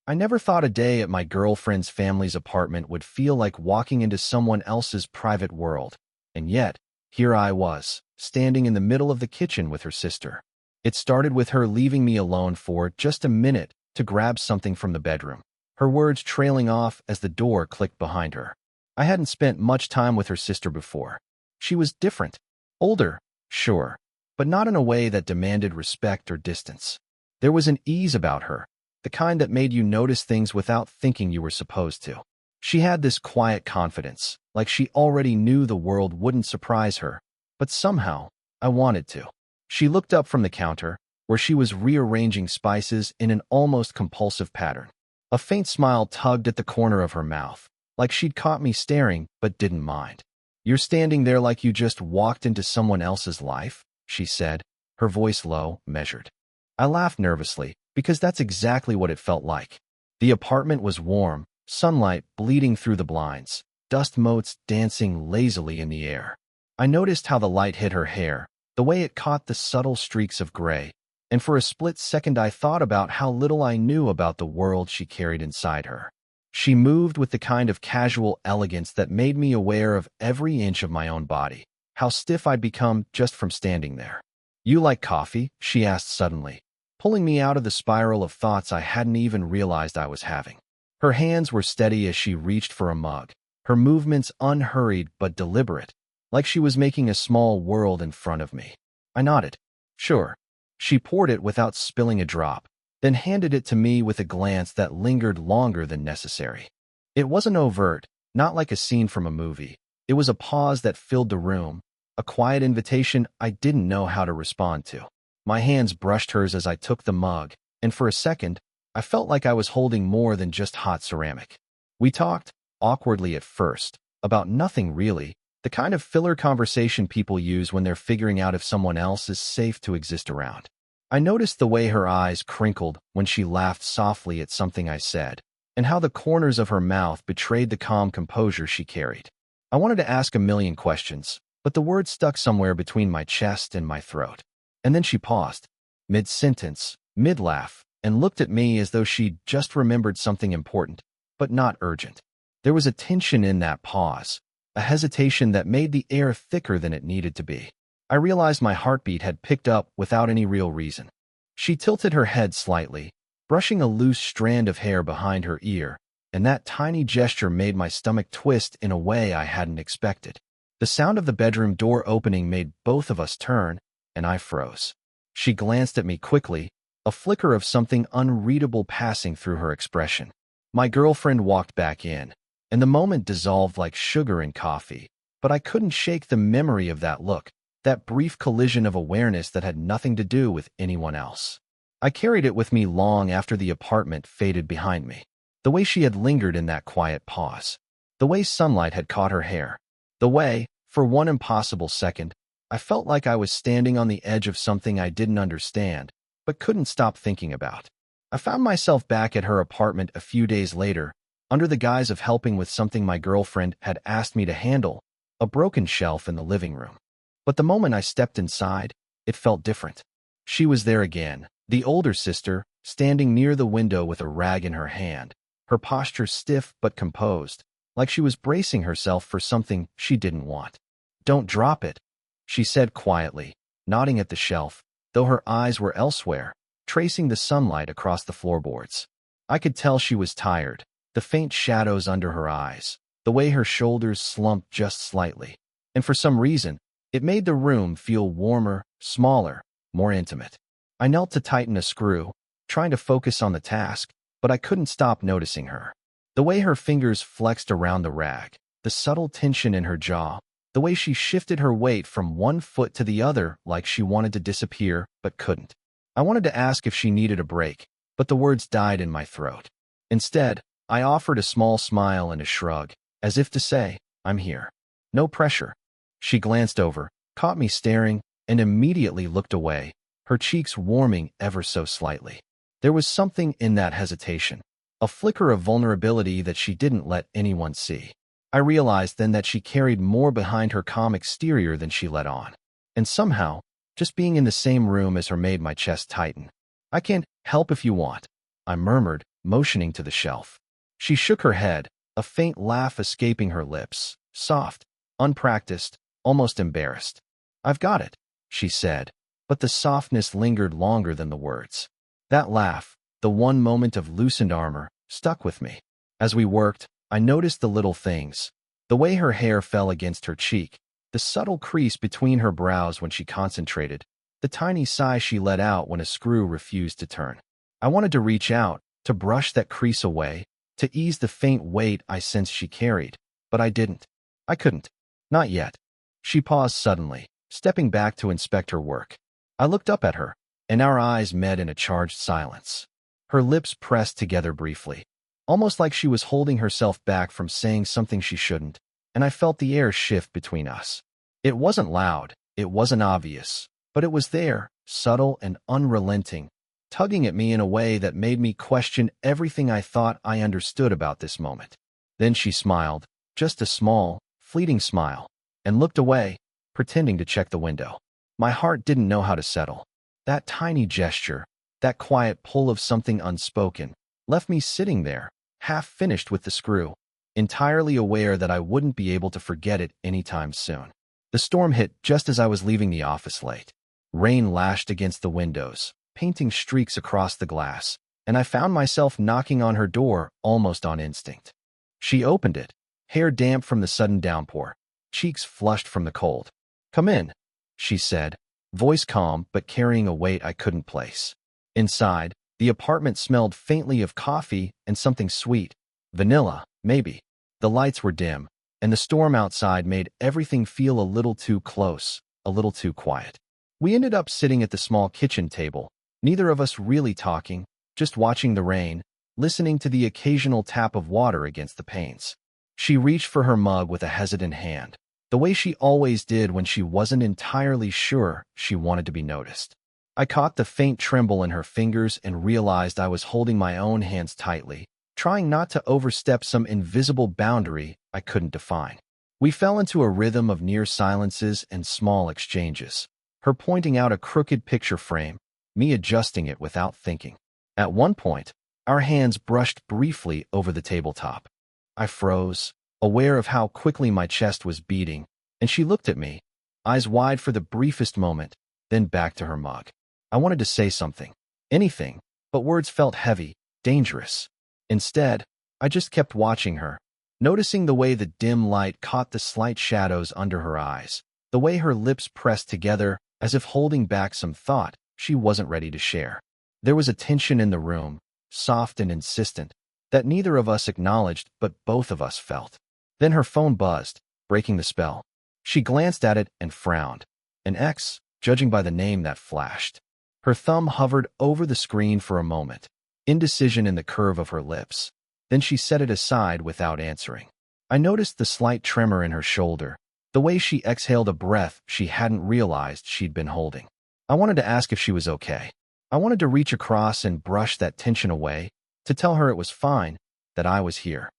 I never thought a day at my girlfriend's family's apartment would feel like walking into someone else's private world. And yet, here I was, standing in the middle of the kitchen with her sister. It started with her leaving me alone for just a minute to grab something from the bedroom, her words trailing off as the door clicked behind her. I hadn't spent much time with her sister before. She was different. Older, sure, but not in a way that demanded respect or distance. There was an ease about her, the kind that made you notice things without thinking you were supposed to. She had this quiet confidence, like she already knew the world wouldn't surprise her, but somehow, I wanted to. She looked up from the counter, where she was rearranging spices in an almost compulsive pattern. A faint smile tugged at the corner of her mouth, like she'd caught me staring but didn't mind. "You're standing there like you just walked into someone else's life?" she said, her voice low, measured. I laughed nervously, because that's exactly what it felt like. The apartment was warm, sunlight bleeding through the blinds, dust motes dancing lazily in the air. I noticed how the light hit her hair, the way it caught the subtle streaks of gray, and for a split second I thought about how little I knew about the world she carried inside her. She moved with the kind of casual elegance that made me aware of every inch of my own body, how stiff I'd become just from standing there. "You like coffee?" she asked suddenly, pulling me out of the spiral of thoughts I hadn't even realized I was having. Her hands were steady as she reached for a mug, her movements unhurried but deliberate, like she was making a small world in front of me. I nodded. "Sure." She poured it without spilling a drop, then handed it to me with a glance that lingered longer than necessary. It wasn't overt, not like a scene from a movie. It was a pause that filled the room, a quiet invitation I didn't know how to respond to. My hands brushed hers as I took the mug, and for a second, I felt like I was holding more than just hot ceramic. We talked, awkwardly at first, about nothing really, the kind of filler conversation people use when they're figuring out if someone else is safe to exist around. I noticed the way her eyes crinkled when she laughed softly at something I said, and how the corners of her mouth betrayed the calm composure she carried. I wanted to ask a million questions, but the words stuck somewhere between my chest and my throat. And then she paused, mid-sentence, mid-laugh, and looked at me as though she'd just remembered something important, but not urgent. There was a tension in that pause, a hesitation that made the air thicker than it needed to be. I realized my heartbeat had picked up without any real reason. She tilted her head slightly, brushing a loose strand of hair behind her ear, and that tiny gesture made my stomach twist in a way I hadn't expected. The sound of the bedroom door opening made both of us turn, and I froze. She glanced at me quickly, a flicker of something unreadable passing through her expression. My girlfriend walked back in, and the moment dissolved like sugar in coffee, but I couldn't shake the memory of that look, that brief collision of awareness that had nothing to do with anyone else. I carried it with me long after the apartment faded behind me. The way she had lingered in that quiet pause. The way sunlight had caught her hair. The way, for one impossible second, I felt like I was standing on the edge of something I didn't understand, but couldn't stop thinking about. I found myself back at her apartment a few days later, under the guise of helping with something my girlfriend had asked me to handle, a broken shelf in the living room. But the moment I stepped inside, it felt different. She was there again, the older sister, standing near the window with a rag in her hand, her posture stiff but composed, like she was bracing herself for something she didn't want. "Don't drop it," she said quietly, nodding at the shelf, though her eyes were elsewhere, tracing the sunlight across the floorboards. I could tell she was tired, the faint shadows under her eyes, the way her shoulders slumped just slightly. And for some reason, it made the room feel warmer, smaller, more intimate. I knelt to tighten a screw, trying to focus on the task, but I couldn't stop noticing her. The way her fingers flexed around the rag, the subtle tension in her jaw, the way she shifted her weight from one foot to the other like she wanted to disappear but couldn't. I wanted to ask if she needed a break, but the words died in my throat. Instead, I offered a small smile and a shrug, as if to say, "I'm here. No pressure." She glanced over, caught me staring, and immediately looked away, her cheeks warming ever so slightly. There was something in that hesitation, a flicker of vulnerability that she didn't let anyone see. I realized then that she carried more behind her calm exterior than she let on. And somehow, just being in the same room as her made my chest tighten. "I can't help if you want," I murmured, motioning to the shelf. She shook her head, a faint laugh escaping her lips, soft, unpracticed, almost embarrassed. "I've got it," she said, but the softness lingered longer than the words. That laugh, the one moment of loosened armor, stuck with me. As we worked, I noticed the little things, the way her hair fell against her cheek, the subtle crease between her brows when she concentrated, the tiny sigh she let out when a screw refused to turn. I wanted to reach out, to brush that crease away, to ease the faint weight I sensed she carried, but I didn't. I couldn't. Not yet. She paused suddenly, stepping back to inspect her work. I looked up at her, and our eyes met in a charged silence. Her lips pressed together briefly, almost like she was holding herself back from saying something she shouldn't, and I felt the air shift between us. It wasn't loud, it wasn't obvious, but it was there, subtle and unrelenting, tugging at me in a way that made me question everything I thought I understood about this moment. Then she smiled, just a small, fleeting smile, and looked away, pretending to check the window. My heart didn't know how to settle. That tiny gesture, that quiet pull of something unspoken, left me sitting there, half finished with the screw, entirely aware that I wouldn't be able to forget it anytime soon. The storm hit just as I was leaving the office late. Rain lashed against the windows, painting streaks across the glass, and I found myself knocking on her door almost on instinct. She opened it, hair damp from the sudden downpour, cheeks flushed from the cold. "Come in," she said, voice calm but carrying a weight I couldn't place. Inside, the apartment smelled faintly of coffee and something sweet. Vanilla, maybe. The lights were dim, and the storm outside made everything feel a little too close, a little too quiet. We ended up sitting at the small kitchen table, neither of us really talking, just watching the rain, listening to the occasional tap of water against the panes. She reached for her mug with a hesitant hand, the way she always did when she wasn't entirely sure she wanted to be noticed. I caught the faint tremble in her fingers and realized I was holding my own hands tightly, trying not to overstep some invisible boundary I couldn't define. We fell into a rhythm of near silences and small exchanges, her pointing out a crooked picture frame, me adjusting it without thinking. At one point, our hands brushed briefly over the tabletop. I froze, aware of how quickly my chest was beating, and she looked at me, eyes wide for the briefest moment, then back to her mug. I wanted to say something, anything, but words felt heavy, dangerous. Instead, I just kept watching her, noticing the way the dim light caught the slight shadows under her eyes, the way her lips pressed together as if holding back some thought she wasn't ready to share. There was a tension in the room, soft and insistent, that neither of us acknowledged but both of us felt. Then her phone buzzed, breaking the spell. She glanced at it and frowned. An X, judging by the name that flashed. Her thumb hovered over the screen for a moment, indecision in the curve of her lips. Then she set it aside without answering. I noticed the slight tremor in her shoulder, the way she exhaled a breath she hadn't realized she'd been holding. I wanted to ask if she was okay. I wanted to reach across and brush that tension away, to tell her it was fine, that I was here.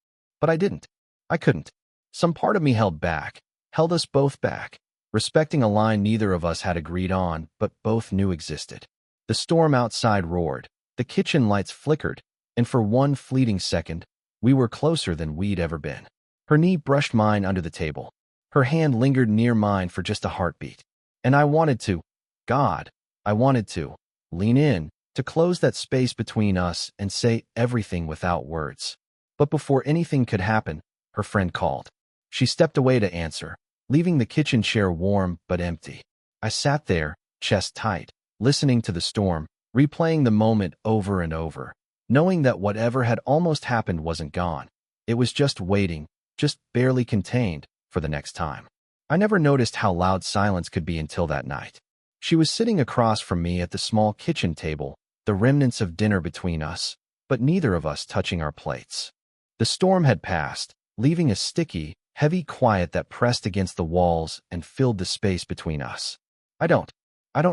But I didn't. I couldn't. Some part of me held back, held us both back, respecting a line neither of us had agreed on but both knew existed. The storm outside roared, the kitchen lights flickered, and for one fleeting second, we were closer than we'd ever been. Her knee brushed mine under the table. Her hand lingered near mine for just a heartbeat. And I wanted to, God, I wanted to, lean in, to close that space between us and say everything without words. But before anything could happen, her friend called. She stepped away to answer, leaving the kitchen chair warm but empty. I sat there, chest tight, listening to the storm, replaying the moment over and over, knowing that whatever had almost happened wasn't gone. It was just waiting, just barely contained, for the next time. I never noticed how loud silence could be until that night. She was sitting across from me at the small kitchen table, the remnants of dinner between us, but neither of us touching our plates. The storm had passed, leaving a sticky, heavy quiet that pressed against the walls and filled the space between us. I don't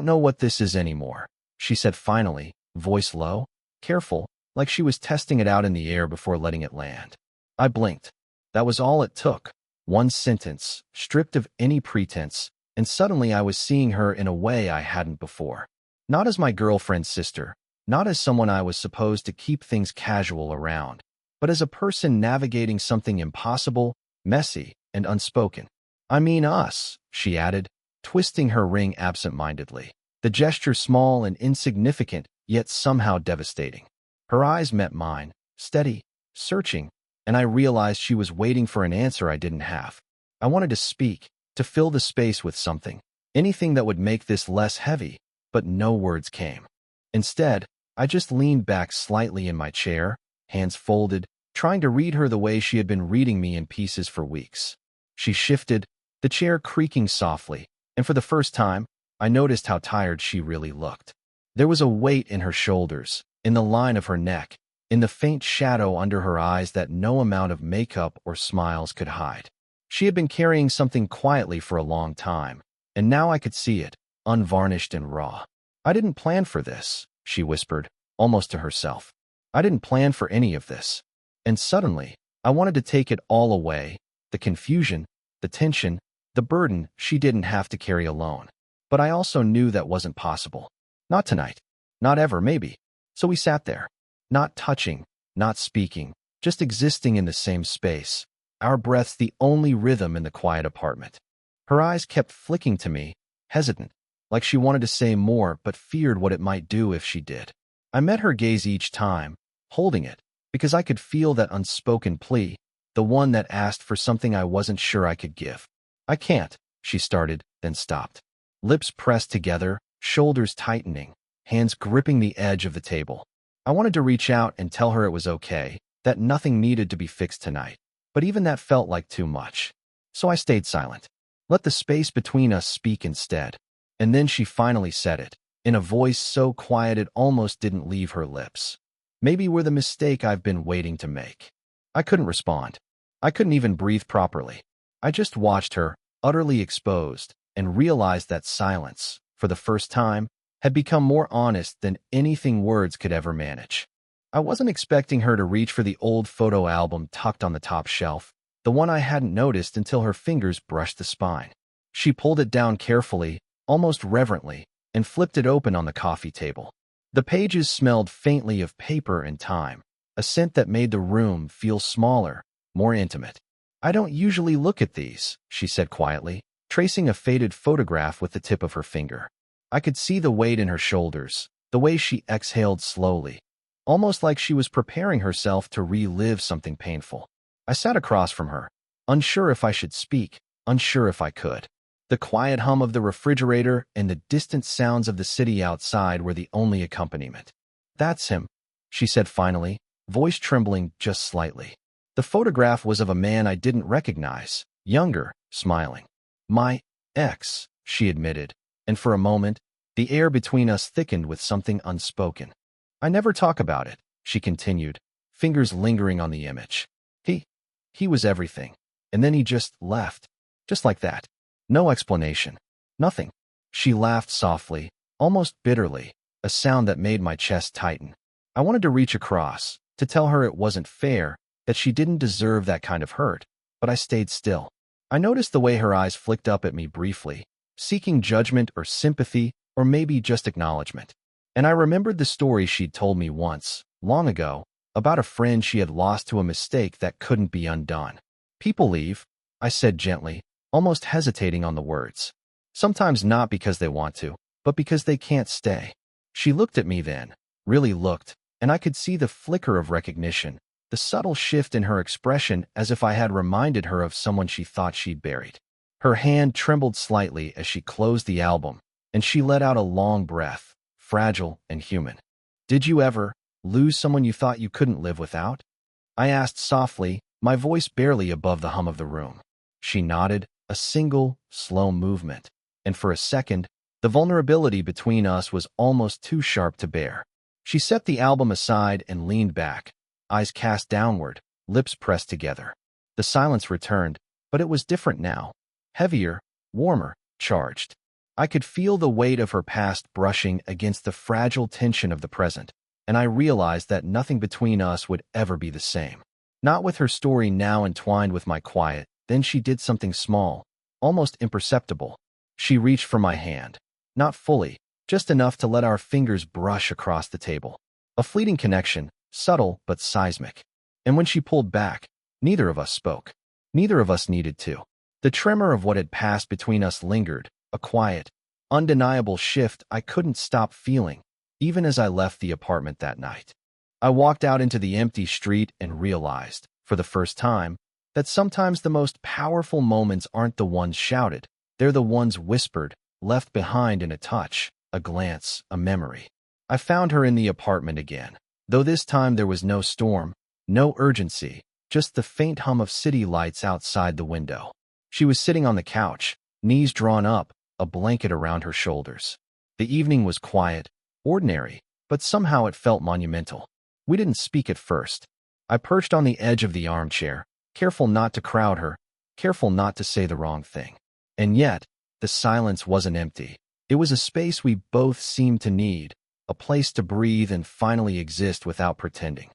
know what this is anymore, she said finally, voice low, careful, like she was testing it out in the air before letting it land. I blinked. That was all it took. One sentence, stripped of any pretense, and suddenly I was seeing her in a way I hadn't before. Not as my girlfriend's sister, not as someone I was supposed to keep things casual around, but as a person navigating something impossible, messy, and unspoken. I mean us, she added, twisting her ring absent-mindedly. The gesture small and insignificant, yet somehow devastating. Her eyes met mine, steady, searching, and I realized she was waiting for an answer I didn't have. I wanted to speak, to fill the space with something, anything that would make this less heavy, but no words came. Instead, I just leaned back slightly in my chair, hands folded, trying to read her the way she had been reading me in pieces for weeks. She shifted, the chair creaking softly, and for the first time, I noticed how tired she really looked. There was a weight in her shoulders, in the line of her neck, in the faint shadow under her eyes that no amount of makeup or smiles could hide. She had been carrying something quietly for a long time, and now I could see it, unvarnished and raw. "I didn't plan for this," she whispered, almost to herself. "I didn't plan for any of this." And suddenly, I wanted to take it all away, the confusion, the tension, the burden she didn't have to carry alone. But I also knew that wasn't possible. Not tonight. Not ever, maybe. So we sat there, not touching, not speaking, just existing in the same space, our breaths the only rhythm in the quiet apartment. Her eyes kept flicking to me, hesitant, like she wanted to say more but feared what it might do if she did. I met her gaze each time, holding it, because I could feel that unspoken plea, the one that asked for something I wasn't sure I could give. "I can't," she started, then stopped. Lips pressed together, shoulders tightening, hands gripping the edge of the table. I wanted to reach out and tell her it was okay, that nothing needed to be fixed tonight. But even that felt like too much. So I stayed silent. Let the space between us speak instead. And then she finally said it, in a voice so quiet it almost didn't leave her lips. "Maybe we're the mistake I've been waiting to make." I couldn't respond. I couldn't even breathe properly. I just watched her, utterly exposed, and realized that silence, for the first time, had become more honest than anything words could ever manage. I wasn't expecting her to reach for the old photo album tucked on the top shelf, the one I hadn't noticed until her fingers brushed the spine. She pulled it down carefully, almost reverently, and flipped it open on the coffee table. The pages smelled faintly of paper and time, a scent that made the room feel smaller, more intimate. "I don't usually look at these," she said quietly, tracing a faded photograph with the tip of her finger. I could see the weight in her shoulders, the way she exhaled slowly, almost like she was preparing herself to relive something painful. I sat across from her, unsure if I should speak, unsure if I could. The quiet hum of the refrigerator and the distant sounds of the city outside were the only accompaniment. "That's him," she said finally, voice trembling just slightly. The photograph was of a man I didn't recognize, younger, smiling. "My ex," she admitted, and for a moment, the air between us thickened with something unspoken. "I never talk about it," she continued, fingers lingering on the image. He was everything, and then he just left, just like that. No explanation. Nothing." She laughed softly, almost bitterly, a sound that made my chest tighten. I wanted to reach across, to tell her it wasn't fair, that she didn't deserve that kind of hurt, but I stayed still. I noticed the way her eyes flicked up at me briefly, seeking judgment or sympathy, or maybe just acknowledgement. And I remembered the story she'd told me once, long ago, about a friend she had lost to a mistake that couldn't be undone. "People leave," I said gently, almost hesitating on the words. "Sometimes not because they want to, but because they can't stay." She looked at me then, really looked, and I could see the flicker of recognition, the subtle shift in her expression as if I had reminded her of someone she thought she'd buried. Her hand trembled slightly as she closed the album, and she let out a long breath, fragile and human. "Did you ever lose someone you thought you couldn't live without?" I asked softly, my voice barely above the hum of the room. She nodded, a single, slow movement, and for a second, the vulnerability between us was almost too sharp to bear. She set the album aside and leaned back, eyes cast downward, lips pressed together. The silence returned, but it was different now. Heavier, warmer, charged. I could feel the weight of her past brushing against the fragile tension of the present, and I realized that nothing between us would ever be the same. Not with her story now entwined with my quiet. Then she did something small, almost imperceptible. She reached for my hand. Not fully, just enough to let our fingers brush across the table. A fleeting connection, subtle but seismic. And when she pulled back, neither of us spoke. Neither of us needed to. The tremor of what had passed between us lingered, a quiet, undeniable shift I couldn't stop feeling, even as I left the apartment that night. I walked out into the empty street and realized, for the first time, that sometimes the most powerful moments aren't the ones shouted, they're the ones whispered, left behind in a touch, a glance, a memory. I found her in the apartment again, though this time there was no storm, no urgency, just the faint hum of city lights outside the window. She was sitting on the couch, knees drawn up, a blanket around her shoulders. The evening was quiet, ordinary, but somehow it felt monumental. We didn't speak at first. I perched on the edge of the armchair, careful not to crowd her, careful not to say the wrong thing. And yet, the silence wasn't empty. It was a space we both seemed to need, a place to breathe and finally exist without pretending.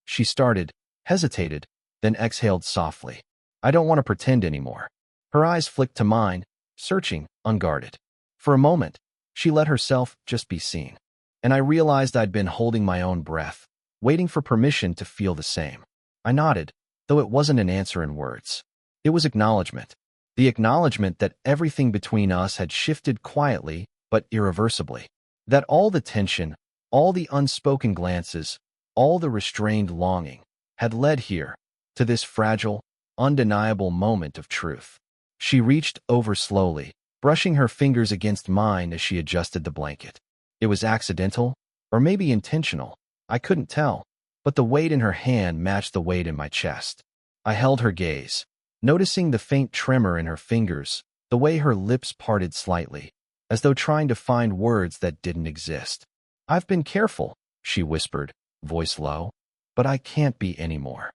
She started, hesitated, then exhaled softly. I don't want to pretend anymore. Her eyes flicked to mine, searching, unguarded. For a moment, she let herself just be seen. And I realized I'd been holding my own breath, waiting for permission to feel the same. I nodded, though it wasn't an answer in words. It was acknowledgement. The acknowledgement that everything between us had shifted quietly but irreversibly. That all the tension, all the unspoken glances, all the restrained longing, had led here, to this fragile, undeniable moment of truth. She reached over slowly, brushing her fingers against mine as she adjusted the blanket. It was accidental, or maybe intentional, I couldn't tell, but the weight in her hand matched the weight in my chest. I held her gaze, noticing the faint tremor in her fingers, the way her lips parted slightly, as though trying to find words that didn't exist. "I've been careful," she whispered, voice low, "but I can't be anymore."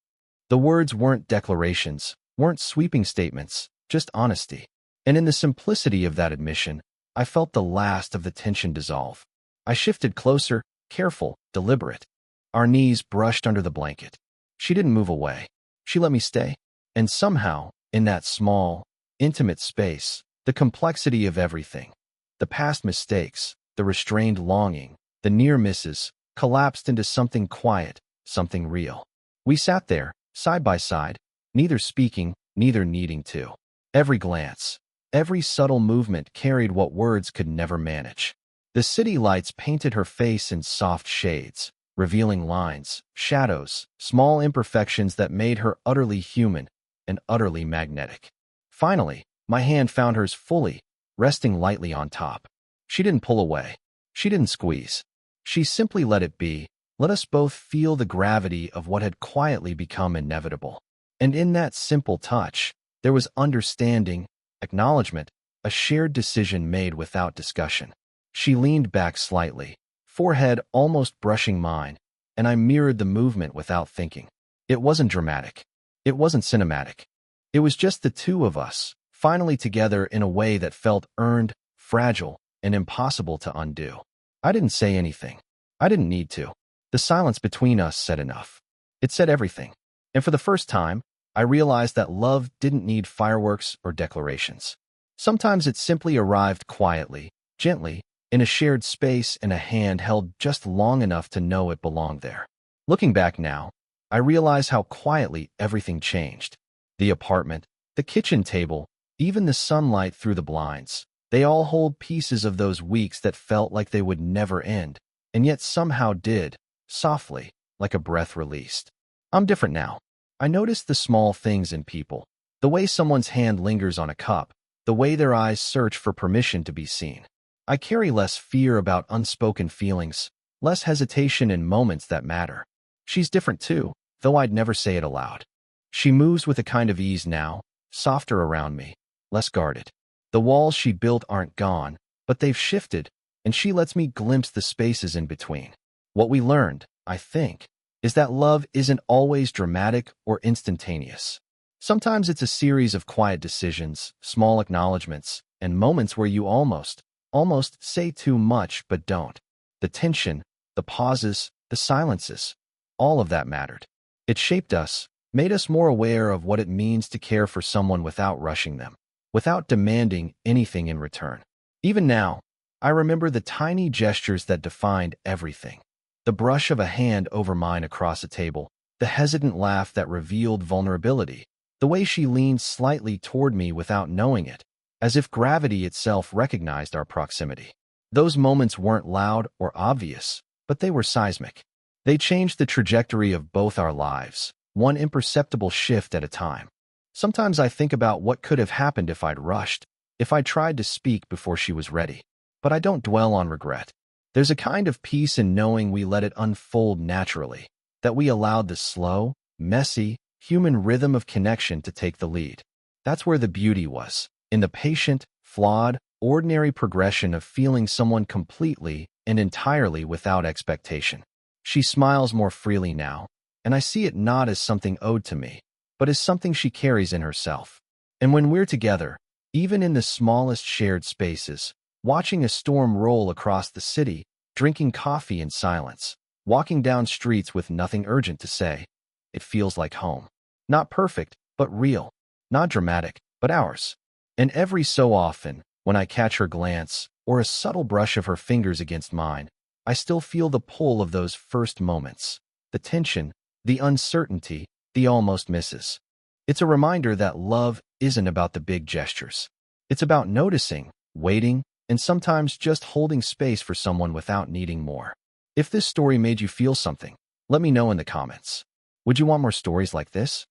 The words weren't declarations, weren't sweeping statements, just honesty. And in the simplicity of that admission, I felt the last of the tension dissolve. I shifted closer, careful, deliberate. Our knees brushed under the blanket. She didn't move away. She let me stay. And somehow, in that small, intimate space, the complexity of everything, the past mistakes, the restrained longing, the near misses, collapsed into something quiet, something real. We sat there, side by side, neither speaking, neither needing to. Every glance, every subtle movement carried what words could never manage. The city lights painted her face in soft shades, revealing lines, shadows, small imperfections that made her utterly human and utterly magnetic. Finally, my hand found hers fully, resting lightly on top. She didn't pull away. She didn't squeeze. She simply let it be, let us both feel the gravity of what had quietly become inevitable. And in that simple touch, there was understanding, acknowledgement, a shared decision made without discussion. She leaned back slightly, forehead almost brushing mine, and I mirrored the movement without thinking. It wasn't dramatic. It wasn't cinematic. It was just the two of us, finally together in a way that felt earned, fragile, and impossible to undo. I didn't say anything. I didn't need to. The silence between us said enough. It said everything. And for the first time, I realized that love didn't need fireworks or declarations. Sometimes it simply arrived quietly, gently, in a shared space and a hand held just long enough to know it belonged there. Looking back now, I realize how quietly everything changed. The apartment, the kitchen table, even the sunlight through the blinds, they all hold pieces of those weeks that felt like they would never end, and yet somehow did, softly, like a breath released. I'm different now. I notice the small things in people, the way someone's hand lingers on a cup, the way their eyes search for permission to be seen. I carry less fear about unspoken feelings, less hesitation in moments that matter. She's different too, though I'd never say it aloud. She moves with a kind of ease now, softer around me, less guarded. The walls she built aren't gone, but they've shifted, and she lets me glimpse the spaces in between. What we learned, I think, is that love isn't always dramatic or instantaneous. Sometimes it's a series of quiet decisions, small acknowledgments, and moments where you almost say too much but don't. The tension, the pauses, the silences, all of that mattered. It shaped us, made us more aware of what it means to care for someone without rushing them, without demanding anything in return. Even now, I remember the tiny gestures that defined everything. The brush of a hand over mine across a table, the hesitant laugh that revealed vulnerability, the way she leaned slightly toward me without knowing it, as if gravity itself recognized our proximity. Those moments weren't loud or obvious, but they were seismic. They changed the trajectory of both our lives, one imperceptible shift at a time. Sometimes I think about what could have happened if I'd rushed, if I tried to speak before she was ready. But I don't dwell on regret. There's a kind of peace in knowing we let it unfold naturally, that we allowed the slow, messy, human rhythm of connection to take the lead. That's where the beauty was, in the patient, flawed, ordinary progression of feeling someone completely and entirely without expectation. She smiles more freely now, and I see it not as something owed to me, but as something she carries in herself. And when we're together, even in the smallest shared spaces, watching a storm roll across the city, drinking coffee in silence, walking down streets with nothing urgent to say, it feels like home. Not perfect, but real. Not dramatic, but ours. And every so often, when I catch her glance or a subtle brush of her fingers against mine, I still feel the pull of those first moments, the tension, the uncertainty, the almost misses. It's a reminder that love isn't about the big gestures. It's about noticing, waiting, and sometimes just holding space for someone without needing more. If this story made you feel something, let me know in the comments. Would you want more stories like this?